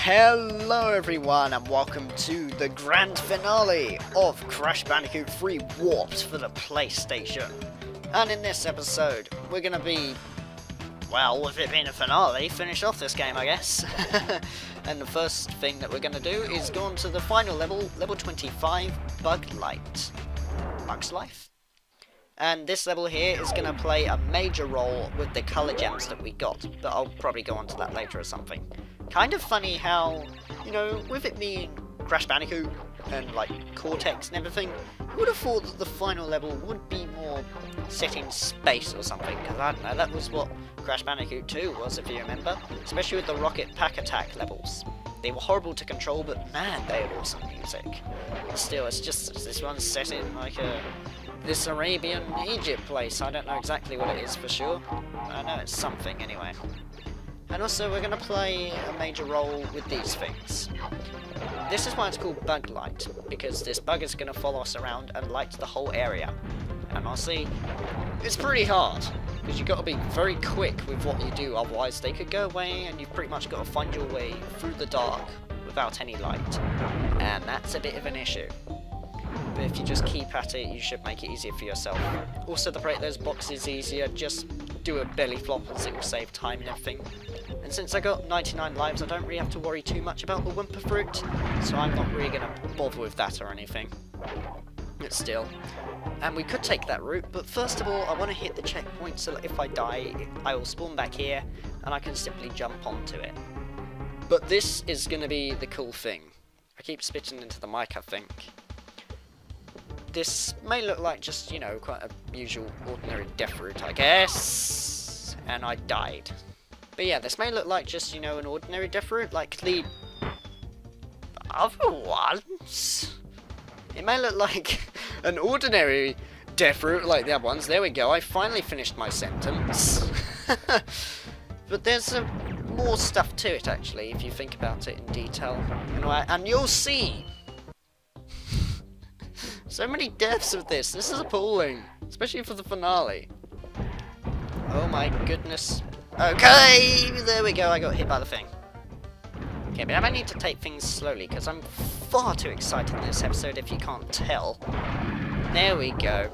Hello everyone and welcome to the grand finale of Crash Bandicoot 3 Warped for the PlayStation. And in this episode, we're going to be, well, with it being a finale, finish off this game I guess. And the first thing that we're going to do is go on to the final level, level 25, Buglight. Bug's Life? And this level here is going to play a major role with the colour gems that we got, but I'll probably go on to that later or something. Kind of funny how, you know, with it being Crash Bandicoot and like Cortex and everything, I would have thought that the final level would be more set in space or something, because I don't know, that was what Crash Bandicoot 2 was, if you remember, especially with the rocket pack attack levels. They were horrible to control, but man, they had awesome music. Still, it's just, this one's set in like this Arabian Egypt place. I don't know exactly what it is for sure. I know it's something anyway. And also we're going to play a major role with these things. This is why it's called Buglight, because this bug is going to follow us around and light the whole area. And honestly, it's pretty hard, because you've got to be very quick with what you do, otherwise they could go away and you've pretty much got to find your way through the dark without any light. And that's a bit of an issue. But if you just keep at it, you should make it easier for yourself. Also, to break those boxes easier, just do a belly flop as it will save time and everything. And since I got 99 lives, I don't really have to worry too much about the Wumpa Fruit, so I'm not really going to bother with that or anything. But still. And we could take that route, but first of all, I want to hit the checkpoint so that if I die, I will spawn back here, and I can simply jump onto it. But this is going to be the cool thing. I keep spitting into the mic, I think. This may look like just, you know, quite a usual ordinary death route, I guess. And I died. But yeah, this may look like just, you know, an ordinary death route, like the other ones. It may look like an ordinary death route like the other ones. There we go, I finally finished my sentence. But there's more stuff to it, actually, if you think about it in detail. And you'll see. So many deaths with this. This is appalling, especially for the finale. Oh my goodness. Okay, there we go. I got hit by the thing. Okay, but I need to take things slowly because I'm far too excited in this episode, if you can't tell. There we go.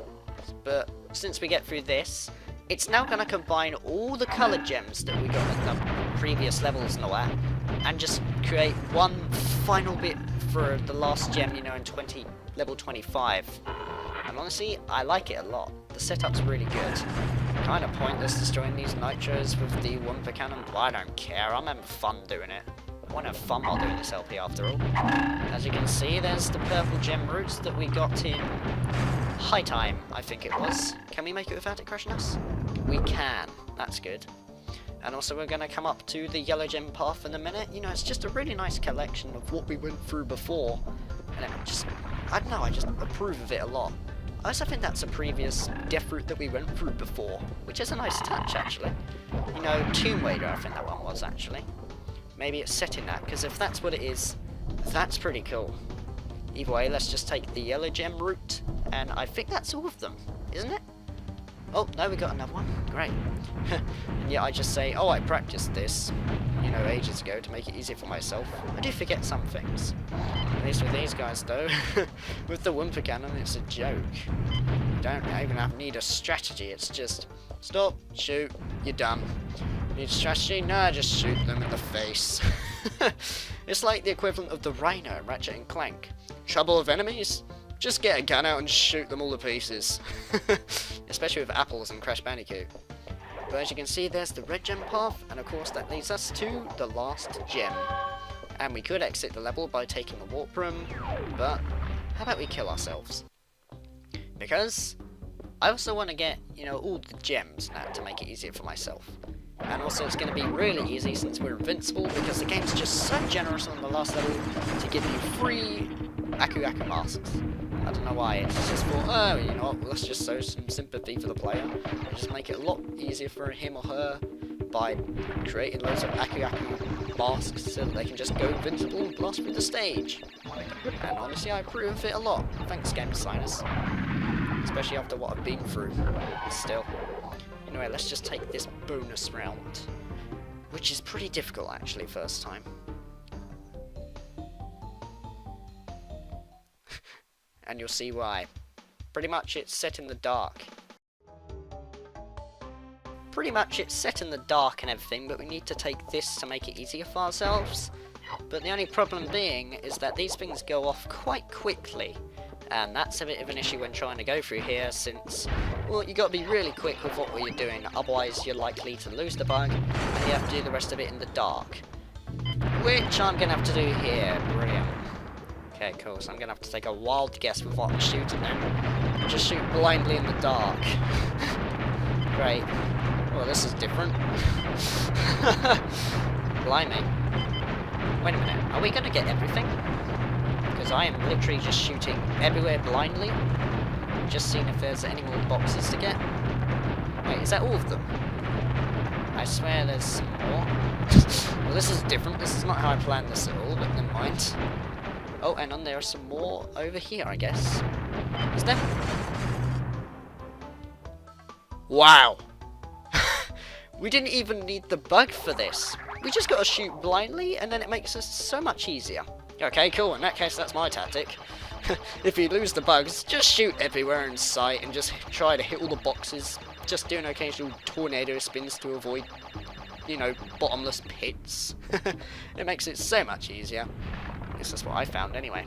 But since we get through this, it's now going to combine all the colour gems that we got in the previous levels and all that, and just create one final bit for the last gem, you know, in level 25. And honestly, I like it a lot. The setup's really good. Kind of pointless destroying these nitros with the Wumpa cannon, but I don't care. I'm having fun doing it. I want to have fun while doing this LP after all. As you can see, there's the purple gem roots that we got in High Time, I think it was. Can we make it without it crashing us? We can. That's good. And also we're going to come up to the yellow gem path in a minute. You know, it's just a really nice collection of what we went through before. And it just, I don't know, I just approve of it a lot. I also think that's a previous death route that we went through before, which is a nice touch, actually. You know, Tomb Raider, I think that one was, actually. Maybe it's set in that, because if that's what it is, that's pretty cool. Either way, let's just take the yellow gem route, and I think that's all of them, isn't it? Oh, no, we got another one. Great. And yeah, I just say, oh, I practiced this, you know, ages ago to make it easier for myself. I do forget some things. At least with these guys, though. With the Wumpa cannon, it's a joke. You don't even need a strategy. It's just, stop, shoot, you're done. Need a strategy? Nah, just shoot them in the face. It's like the equivalent of the Rhino in Ratchet and Clank. Trouble with enemies? Just get a gun out and shoot them all to pieces. Especially with apples and Crash Bandicoot. But as you can see, there's the red gem path, and of course that leads us to the last gem. And we could exit the level by taking the warp room, but how about we kill ourselves? Because I also want to get, you know, all the gems now to make it easier for myself. And also it's going to be really easy since we're invincible, because the game's just so generous on the last level to give you free Uka Uka masks. I don't know why, it's just thought, oh, you know what, let's just show some sympathy for the player, and just make it a lot easier for him or her by creating loads of Uka Uka masks so that they can just go invincible and blast through the stage. And honestly, I approve of it a lot. Thanks, game designers. Especially after what I've been through. Still. Anyway, let's just take this bonus round, which is pretty difficult actually first time. and you'll see why. Pretty much it's set in the dark. Pretty much it's set in the dark and everything, but we need to take this to make it easier for ourselves. But the only problem being is that these things go off quite quickly, and that's a bit of an issue when trying to go through here, since, well, you got to be really quick with what you're doing, otherwise you're likely to lose the bug, and you have to do the rest of it in the dark. Which I'm going to have to do here. Brilliant. Okay, cool, so I'm going to have to take a wild guess with what I'm shooting then. Just shoot blindly in the dark. Great. Well, this is different. Blimey. Wait a minute, are we going to get everything? Because I am literally just shooting everywhere blindly. Just seeing if there's any more boxes to get. Wait, is that all of them? I swear there's some more. Well, this is different. This is not how I planned this at all, but never mind. Oh, and on there are some more over here, I guess. Is there? Wow! We didn't even need the bug for this. We just gotta shoot blindly, and then it makes us so much easier. Okay, cool. In that case, that's my tactic. If you lose the bugs, just shoot everywhere in sight and just try to hit all the boxes. Just do an occasional tornado spins to avoid, you know, bottomless pits. It makes it so much easier. At least that's what I found anyway.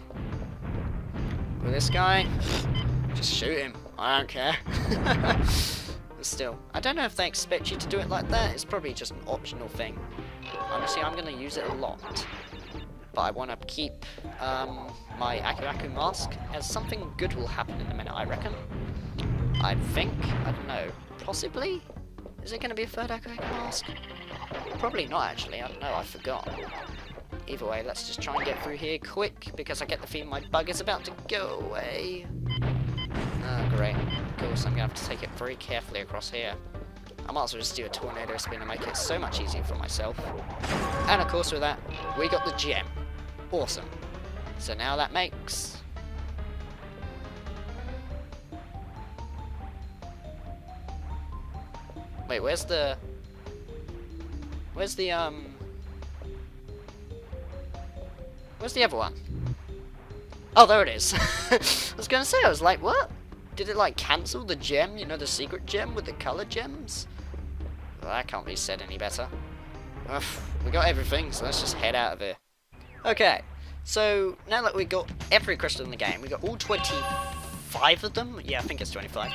With this guy, just shoot him. I don't care. But still, I don't know if they expect you to do it like that. It's probably just an optional thing. Honestly, I'm going to use it a lot. But I want to keep my Aku Aku mask, as something good will happen in a minute, I reckon. I think. I don't know. Possibly? Is it going to be a third Aku Aku mask? Probably not, actually. I don't know. I forgot. Either way, let's just try and get through here quick, because I get the feeling my bug is about to go away. Oh, great. Of course, I'm going to have to take it very carefully across here. I might as well just do a tornado spin and make it so much easier for myself. And of course with that, we got the gem. Awesome. So now that makes... Wait, where's the other one? Oh, there it is. I was going to say, I was like, what? Did it, like, cancel the gem? You know, the secret gem with the colour gems? Well, that can't be said any better. Ugh, we got everything, so let's just head out of here. Okay, so now that we got every crystal in the game, we got all 25 of them? Yeah, I think it's 25.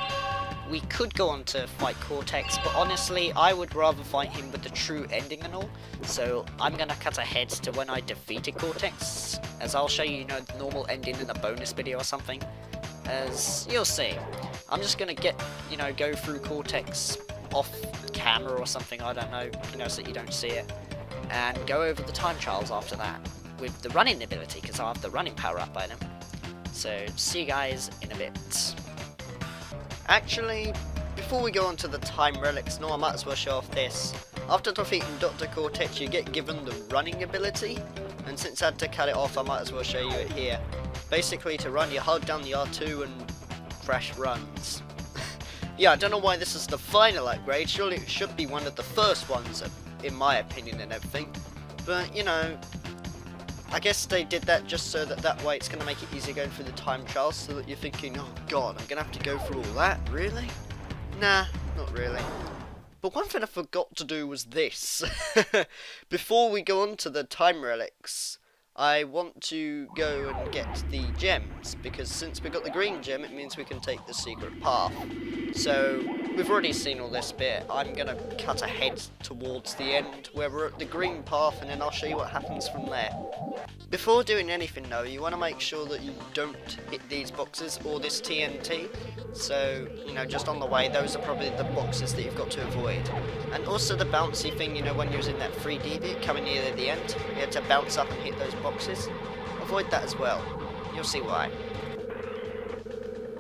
We could go on to fight Cortex, but honestly, I would rather fight him with the true ending and all. So I'm going to cut ahead to when I defeated Cortex, as I'll show you, you know, the normal ending in a bonus video or something. As you'll see, I'm just going to get, you know, go through Cortex off camera or something, I don't know, you know, so that you don't see it. And go over the time trials after that, with the running ability, because I have the running power up by them. So, see you guys in a bit. Actually, before we go on to the time relics, no, I might as well show off this. After defeating Dr. Cortex, you get given the running ability, and since I had to cut it off, I might as well show you it here. Basically, to run, you hold down the R2 and crash runs. Yeah, I don't know why this is the final upgrade, surely it should be one of the first ones, in my opinion and everything. But, you know, I guess they did that just so that way it's going to make it easier going through the time trials, so that you're thinking, oh god, I'm going to have to go through all that, really? Nah, not really. But one thing I forgot to do was this. Before we go on to the time relics, I want to go and get the gems, because since we got the green gem, it means we can take the secret path. So, we've already seen all this bit. I'm going to cut ahead towards the end, where we're at the green path, and then I'll show you what happens from there. Before doing anything though, you want to make sure that you don't hit these boxes or this TNT. So, you know, just on the way, those are probably the boxes that you've got to avoid. And also the bouncy thing, you know, when you're in that 3D bit, coming near the end, you have to bounce up and hit those boxes. Avoid that as well. You'll see why.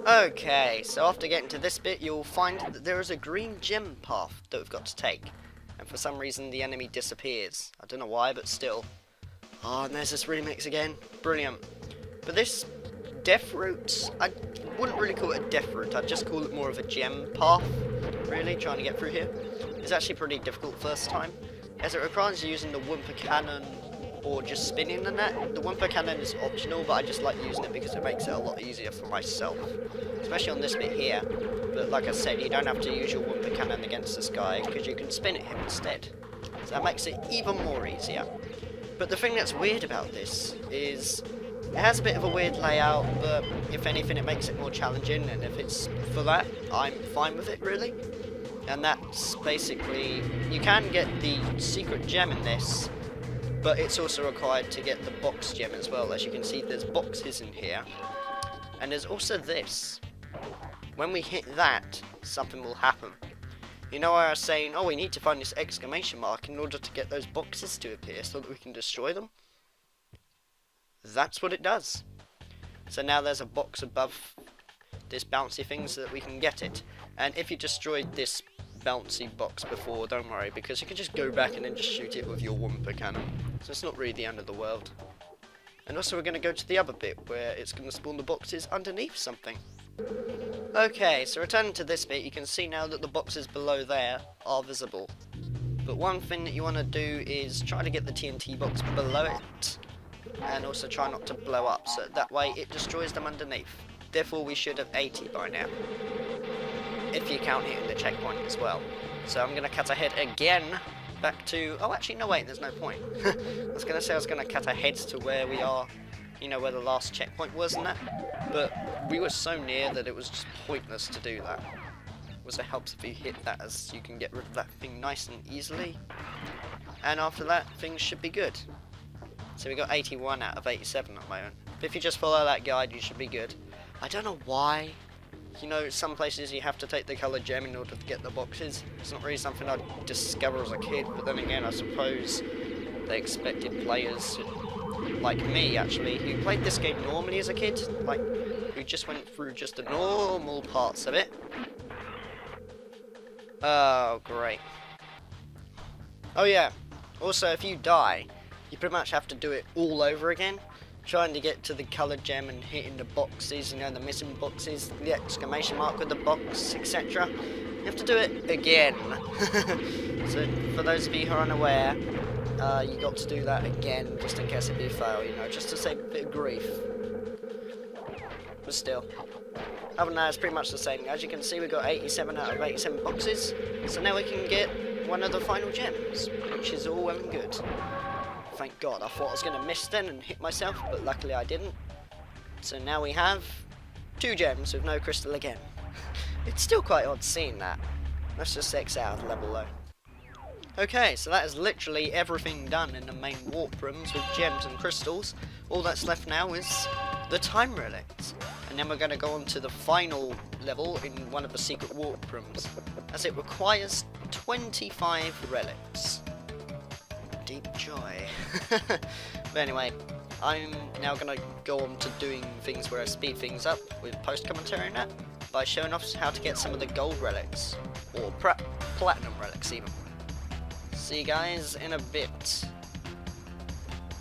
Okay, so after getting to this bit, you'll find that there is a green gem path that we've got to take. And for some reason, the enemy disappears. I don't know why, but still. Oh, and there's this remix again. Brilliant. But this death route, I wouldn't really call it a death route. I'd just call it more of a gem path, really, trying to get through here. It's actually pretty difficult first time, as it requires you using the Wumper Cannon or just spinning the net. The Wumpa Cannon is optional, but I just like using it because it makes it a lot easier for myself, especially on this bit here. But like I said, you don't have to use your Wumpa Cannon against this guy because you can spin at him instead. So that makes it even more easier. But the thing that's weird about this is it has a bit of a weird layout, but if anything it makes it more challenging, and if it's for that, I'm fine with it really. And that's basically, you can get the secret gem in this, but it's also required to get the box gem as well. As you can see, there's boxes in here. And there's also this. When we hit that, something will happen. You know, I was saying, oh, we need to find this exclamation mark in order to get those boxes to appear so that we can destroy them. That's what it does. So now there's a box above this bouncy thing so that we can get it. And if you destroyed this bouncy box before, don't worry, because you can just go back and then just shoot it with your Wumpa Cannon. So it's not really the end of the world. And also we're going to go to the other bit where it's going to spawn the boxes underneath something. Okay, so returning to this bit, you can see now that the boxes below there are visible. But one thing that you want to do is try to get the TNT box below it, and also try not to blow up, so that way it destroys them underneath. Therefore we should have 80 by now, if you count hitting the checkpoint as well. So I'm going to cut ahead again, back to... oh actually no wait, there's no point. I was going to say I was going to cut ahead to where we are, you know, where the last checkpoint was and that, but we were so near that it was just pointless to do that. It also helps if you hit that, as you can get rid of that thing nice and easily, and after that things should be good. So we got 81 out of 87 at the moment. But if you just follow that guide, you should be good. I don't know why. You know, some places you have to take the coloured gem in order to get the boxes. It's not really something I discovered as a kid, but then again, I suppose they expected players like me, actually, who played this game normally as a kid, like, who just went through just the normal parts of it. Oh, great. Oh yeah, also if you die, you pretty much have to do it all over again, trying to get to the coloured gem and hitting the boxes, you know, the missing boxes, the exclamation mark with the box, etc. You have to do it again. So for those of you who are unaware, you got to do that again, just in case it be a fail, you know, just to save a bit of grief. But still, other than that, it's pretty much the same. As you can see, we got 87 out of 87 boxes, so now we can get one of the final gems, which is all well and good. Thank God, I thought I was going to miss then and hit myself, but luckily I didn't. So now we have 2 gems with no crystal again. It's still quite odd seeing that. Let's just exit out of the level though. Okay, so that is literally everything done in the main warp rooms with gems and crystals. All that's left now is the time relics. And then we're going to go on to the final level in one of the secret warp rooms, as it requires 25 relics. Deep joy. But anyway, I'm now going to go on to doing things where I speed things up with post-commentary and that, by showing off how to get some of the gold relics, or platinum relics even. See you guys in a bit.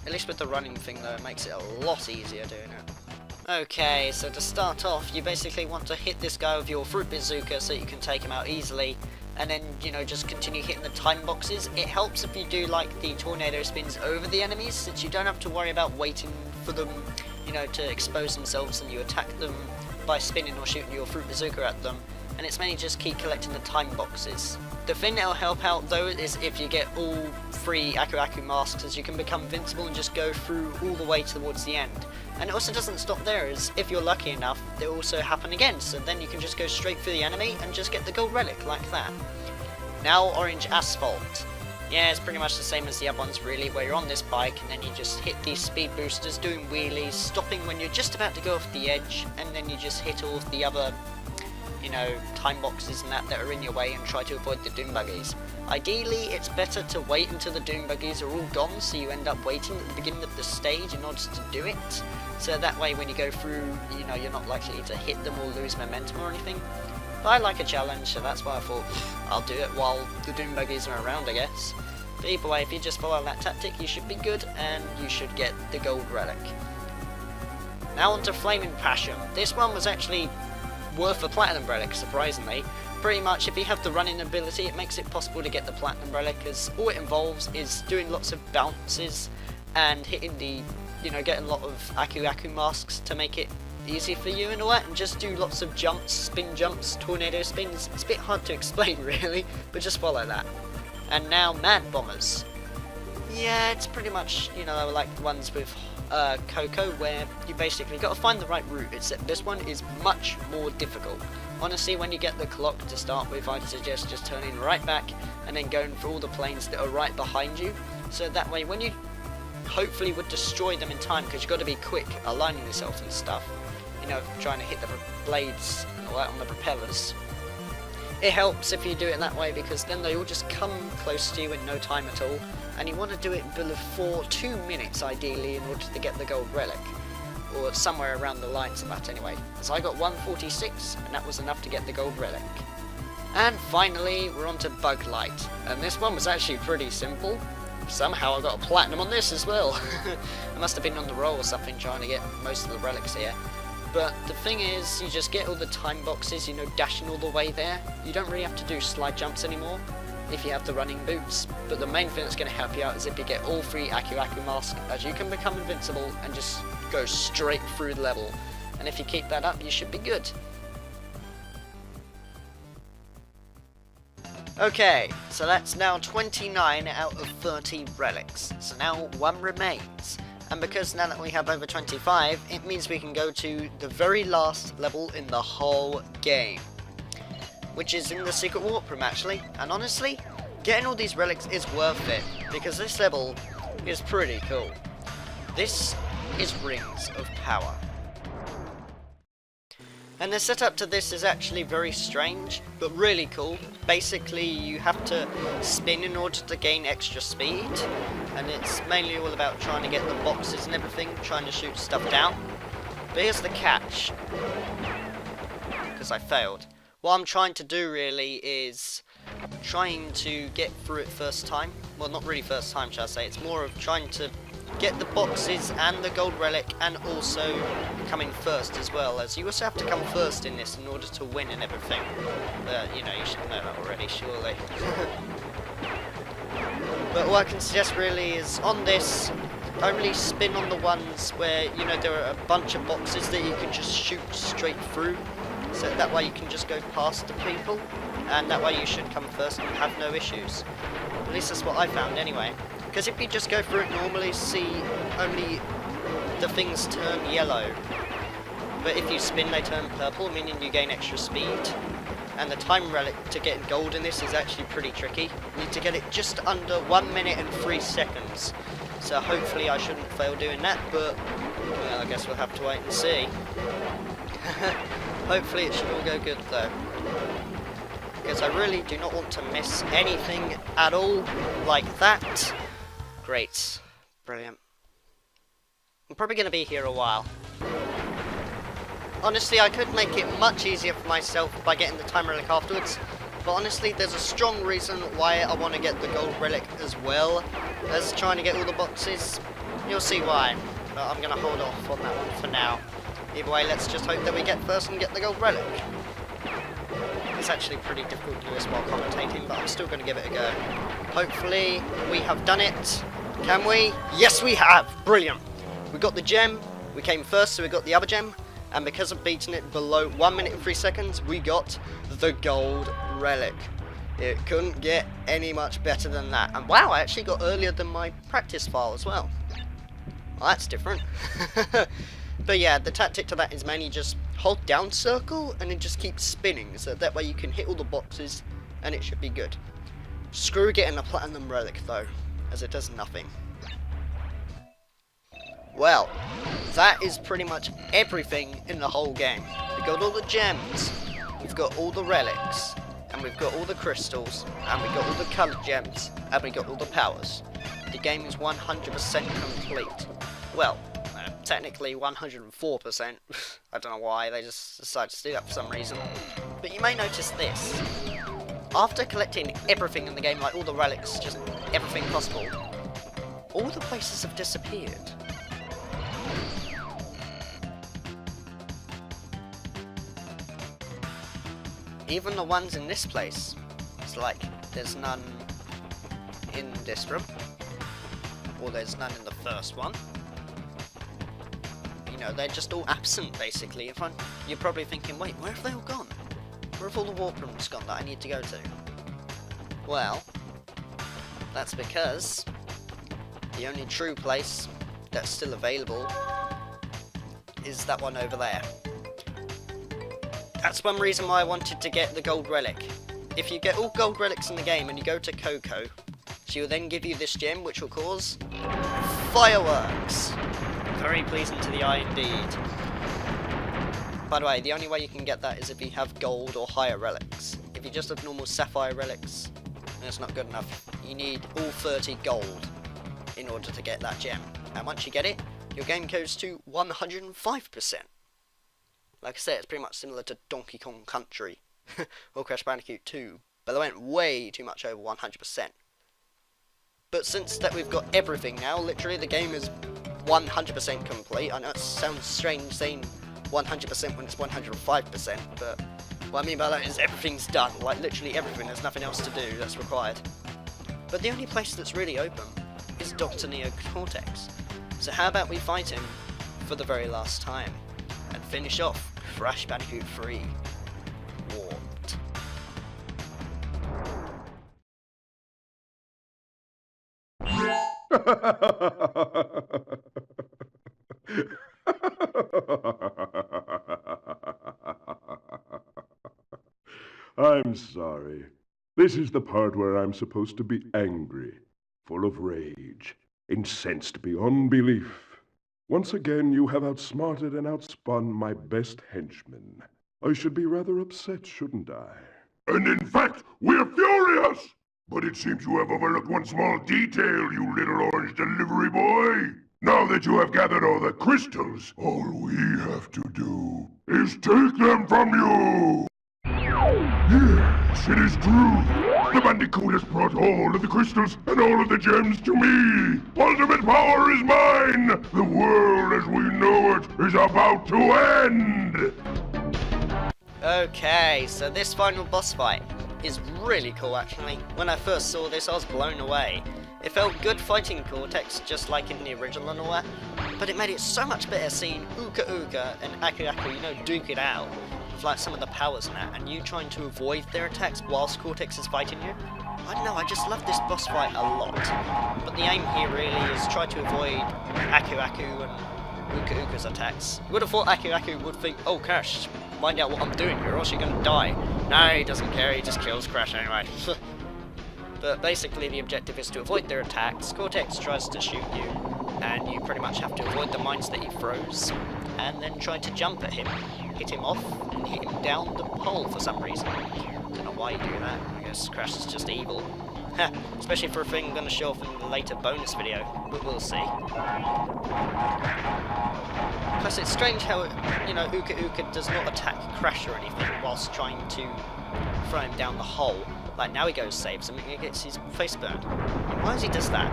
At least with the running thing though, it makes it a lot easier doing it. Okay, so to start off, you basically want to hit this guy with your fruit bazooka so you can take him out easily, and then, you know, just continue hitting the time boxes. It helps if you do like the tornado spins over the enemies, since you don't have to worry about waiting for them, you know, to expose themselves, and you attack them by spinning or shooting your fruit bazooka at them, and it's mainly just keep collecting the time boxes. The thing that'll help out though is if you get all 3 Aku Aku masks, as you can become invincible and just go through all the way towards the end. And it also doesn't stop there, as if you're lucky enough, they'll also happen again, so then you can just go straight through the enemy and just get the gold relic like that. Now orange asphalt. Yeah, it's pretty much the same as the other ones really, where you're on this bike and then you just hit these speed boosters, doing wheelies, stopping when you're just about to go off the edge, and then you just hit all of the other, you know, time boxes and that are in your way, and try to avoid the doom buggies. Ideally, it's better to wait until the doom buggies are all gone, so you end up waiting at the beginning of the stage in order to do it. So that way when you go through, you know, you're not likely to hit them or lose momentum or anything. But I like a challenge, so that's why I thought I'll do it while the doom buggies are around, I guess. But either way, if you just follow that tactic, you should be good, and you should get the gold relic. Now on to Flaming Passion. This one was actually worth a platinum relic, surprisingly. Pretty much, if you have the running ability, it makes it possible to get the platinum relic, as all it involves is doing lots of bounces and hitting the, getting a lot of Aku Aku masks to make it easy for you and all that, and just do lots of jumps, spin jumps, tornado spins. It's a bit hard to explain really, but just follow that. And now Mad Bombers. Yeah, it's pretty much, like the ones with Coco, where you basically got to find the right route, except this one is much more difficult. Honestly, when you get the clock to start with, I'd suggest just turning right back and then going for all the planes that are right behind you, so that way when you hopefully would destroy them in time, because you've got to be quick aligning yourself and stuff, trying to hit the blades on the propellers. It helps if you do it that way, because then they all just come close to you in no time at all, and you want to do it before 2 minutes ideally in order to get the gold relic, or somewhere around the lines of that anyway. So I got 146, and that was enough to get the gold relic. And finally we're on to Buglight, and this one was actually pretty simple. Somehow I got a platinum on this as well. I must have been on the roll or something trying to get most of the relics here. But the thing is, you just get all the time boxes, dashing all the way there. You don't really have to do slide jumps anymore if you have the running boots. But the main thing that's going to help you out is if you get all 3 Aku Aku masks, as you can become invincible and just go straight through the level. And if you keep that up, you should be good. Okay, so that's now 29 out of 30 relics. So now 1 remains. And because now that we have over 25, it means we can go to the very last level in the whole game, which is in the secret warp room actually. And honestly, getting all these relics is worth it, because this level is pretty cool. This is Rings of Power. And the setup to this is actually very strange, but really cool. Basically, you have to spin in order to gain extra speed, and it's mainly all about trying to get the boxes and everything, trying to shoot stuff down. But here's the catch, because I failed. What I'm trying to do really is trying to get through it first time. Well, not really first time, shall I say. It's more of trying to get the boxes and the gold relic, and also coming first as well, as you also have to come first in this in order to win and everything. You should know that already, surely. But what I can suggest really is, on this, only spin on the ones where, there are a bunch of boxes that you can just shoot straight through, so that way you can just go past the people, and that way you should come first and have no issues. At least that's what I found anyway. Because if you just go through it normally, see only the things turn yellow. But if you spin, they turn purple, meaning you gain extra speed. And the time relic to get gold in this is actually pretty tricky. You need to get it just under 1 minute and 3 seconds. So hopefully I shouldn't fail doing that, but well, I guess we'll have to wait and see. Hopefully it should all go good though, because I really do not want to miss anything at all like that. Great. Brilliant. I'm probably going to be here a while. Honestly, I could make it much easier for myself by getting the time relic afterwards, but honestly there's a strong reason why I want to get the gold relic as well as trying to get all the boxes. You'll see why, but I'm going to hold off on that one for now. Either way, let's just hope that we get first and get the gold relic. It's actually pretty difficult to do this while commentating, but I'm still going to give it a go. Hopefully we have done it. Can we? Yes, we have! Brilliant! We got the gem, we came first, so we got the other gem, and because of beating it below 1 minute and 3 seconds, we got the gold relic. It couldn't get any much better than that. And wow, I actually got earlier than my practice file as well. Well, that's different. But yeah, the tactic to that is mainly just hold down circle and then just keep spinning, so that way you can hit all the boxes and it should be good. Screw getting a platinum relic though, as it does nothing. Well, that is pretty much everything in the whole game. We've got all the gems, we've got all the relics, and we've got all the crystals, and we've got all the coloured gems, and we've got all the powers. The game is 100% complete. Well, technically 104%. I don't know why, they just decided to do that for some reason. But you may notice this. After collecting everything in the game, like all the relics, just everything possible, all the places have disappeared. Even the ones in this place. It's like, there's none in this room. or there's none in the first one. You know, they're just all absent, basically. You're probably thinking, wait, where have they all gone? Where have all the warp rooms gone that I need to go to? Well, that's because the only true place that's still available is that one over there. That's one reason why I wanted to get the gold relic. If you get all gold relics in the game and you go to Coco, she will then give you this gem which will cause fireworks. Very pleasing to the eye indeed. By the way, the only way you can get that is if you have gold or higher relics. If you just have normal sapphire relics, that's not good enough. You need all 30 gold in order to get that gem. And once you get it, your game goes to 105%. Like I said, it's pretty much similar to Donkey Kong Country or Crash Bandicoot 2, but they went way too much over 100%. But since that we've got everything now, literally the game is 100% complete. I know it sounds strange saying 100% when it's 105%, but what I mean by that is everything's done. Like literally everything, there's nothing else to do that's required. But the only place that's really open is Dr. Neo Cortex. So how about we fight him for the very last time and finish off Crash Bandicoot 3 Warped. I'm sorry. This is the part where I'm supposed to be angry, full of rage, incensed beyond belief. Once again, you have outsmarted and outspun my best henchman. I should be rather upset, shouldn't I? And in fact, we're furious! But it seems you have overlooked one small detail, you little orange delivery boy. Now that you have gathered all the crystals, all we have to do is take them from you! Yes, it is true. The Bandicoot has brought all of the crystals and all of the gems to me. Ultimate power is mine. The world as we know it is about to end. Okay, so this final boss fight is really cool actually. When I first saw this I was blown away. It felt good fighting Cortex just like in the original and all that, but it made it so much better seeing Uka Uka and Aku Aku, you know, duke it out with like some of the powers and that, and you trying to avoid their attacks whilst Cortex is fighting you. I don't know, I just love this boss fight a lot. But the aim here really is try to avoid Aku Aku and Uka Uka's attacks. You would have thought Aku Aku would think, oh Crash, find out what I'm doing here or else you're gonna die. No, he doesn't care, he just kills Crash anyway. But basically the objective is to avoid their attacks. Cortex tries to shoot you, and you pretty much have to avoid the mines that he throws, and then try to jump at him, hit him off, and hit him down the pole for some reason. Don't know why you do that, I guess Crash is just evil. Especially for a thing I'm going to show off in the later bonus video, but we'll see. Plus it's strange how, you know, Uka Uka does not attack Crash or anything whilst trying to throw him down the hole. Like now he goes saves him and he gets his face burned. Why does he does that?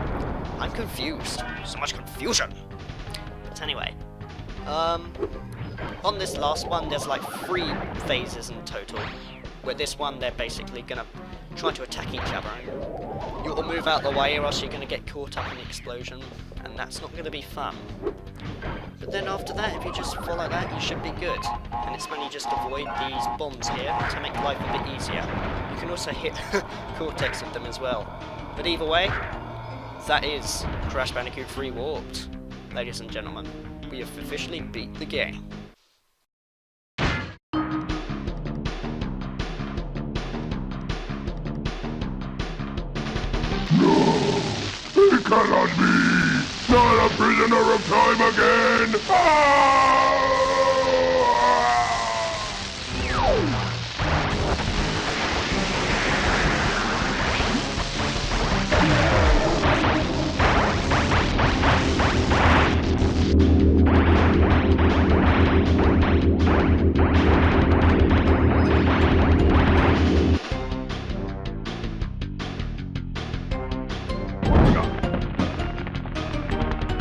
I'm confused. So much confusion! But anyway, on this last one there's like 3 phases in total. Where this one they're basically gonna try to attack each other. You'll move out the way or else you're gonna get caught up in the explosion, and that's not gonna be fun. But then after that, if you just follow that, you should be good. And it's when you just avoid these bombs here to make life a bit easier. You can also hit Cortex with them as well. But either way, that is Crash Bandicoot 3 Warped. Ladies and gentlemen, we have officially beat the game. It cannot be! Not a prisoner of time again!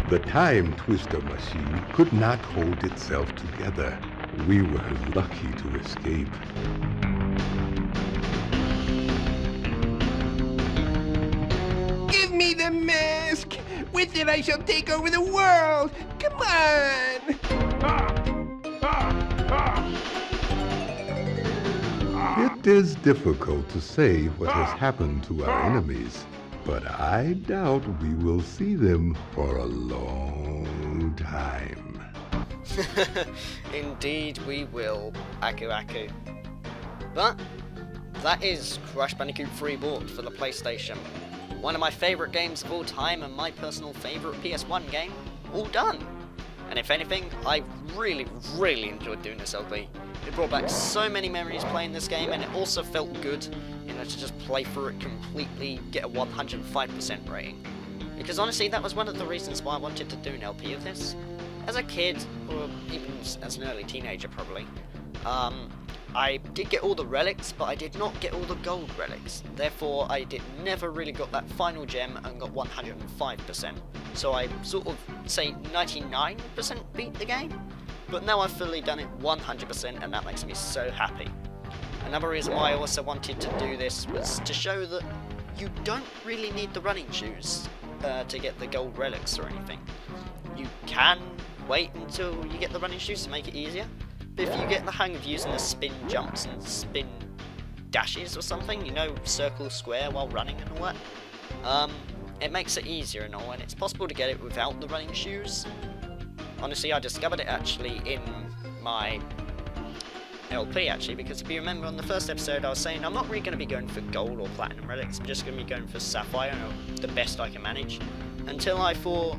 The time twister machine could not hold itself together. We were lucky to escape. Give me the mask! With it, I shall take over the world. Come on. It is difficult to say what has happened to our enemies, but I doubt we will see them for a long time. Indeed we will, Aku Aku. But that is Crash Bandicoot 3 Warped for the PlayStation. One of my favourite games of all time and my personal favourite PS1 game, all done. And if anything, I really enjoyed doing this LP. It brought back so many memories playing this game, and it also felt good, you know, to just play through it completely, get a 105% rating. Because honestly, that was one of the reasons why I wanted to do an LP of this. As a kid, or even as an early teenager probably, I did get all the relics, but I did not get all the gold relics. Therefore, I never really got that final gem and got 105%. So I sort of say 99% beat the game. But now I've fully done it 100%, and that makes me so happy. Another reason why I also wanted to do this was to show that you don't really need the running shoes to get the gold relics or anything. You can wait until you get the running shoes to make it easier. But if you get the hang of using the spin jumps and spin dashes or something, you know, circle, square while running and all that, it makes it easier and all, and it's possible to get it without the running shoes. Honestly, I discovered it actually in my LP actually, because if you remember on the first episode I was saying I'm not really going to be going for gold or platinum relics, I'm just going to be going for sapphire, or the best I can manage, until I thought,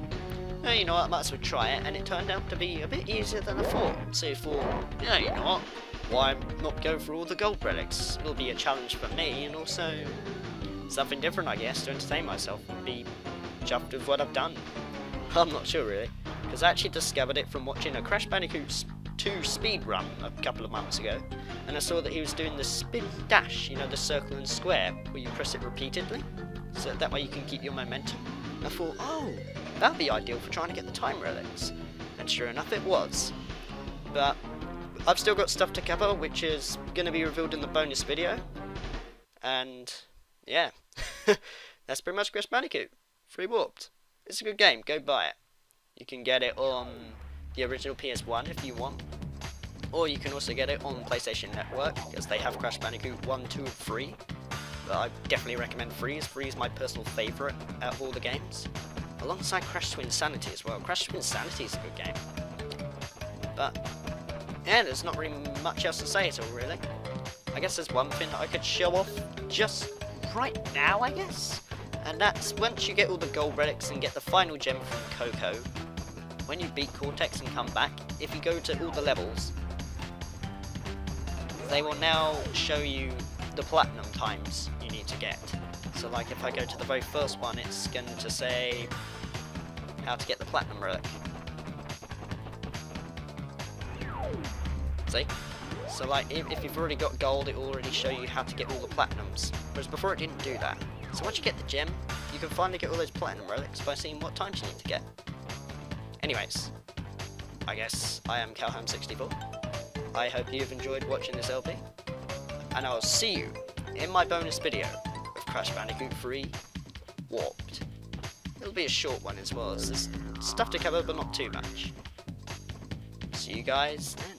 hey, you know what, I might as well try it, and it turned out to be a bit easier than I thought. So I thought, yeah, you know what, why not go for all the gold relics? It'll be a challenge for me, and also something different, I guess, to entertain myself and be chuffed with what I've done. I'm not sure really, because I actually discovered it from watching a Crash Bandicoot 2 speedrun a couple of months ago, and I saw that he was doing the spin dash, you know, the circle and square, where you press it repeatedly, so that way you can keep your momentum. I thought, oh, that'd be ideal for trying to get the time relics, and sure enough it was. But I've still got stuff to cover, which is going to be revealed in the bonus video, and yeah, that's pretty much Crash Bandicoot 3 Warped. It's a good game, go buy it. You can get it on the original PS1 if you want, or you can also get it on PlayStation Network, because they have Crash Bandicoot 1, 2 and 3. But I definitely recommend 3, as 3 is my personal favourite out of all the games. Alongside Crash Twin Sanity as well. Crash Twin Sanity is a good game. But yeah, there's not really much else to say at all really. I guess there's one thing that I could show off just right now, I guess. And that's once you get all the gold relics and get the final gem from Coco, when you beat Cortex and come back, if you go to all the levels, they will now show you the platinum times you need to get. So like if I go to the very first one, it's going to say how to get the platinum relic. See? So like if you've already got gold, it will already show you how to get all the platinums, whereas before it didn't do that. So once you get the gem, you can finally get all those platinum relics by seeing what times you need to get. Anyways, I guess I am Calhoun64. I hope you've enjoyed watching this LP, and I'll see you in my bonus video of Crash Bandicoot 3 Warped. It'll be a short one as well, as there's stuff to cover but not too much. See you guys then.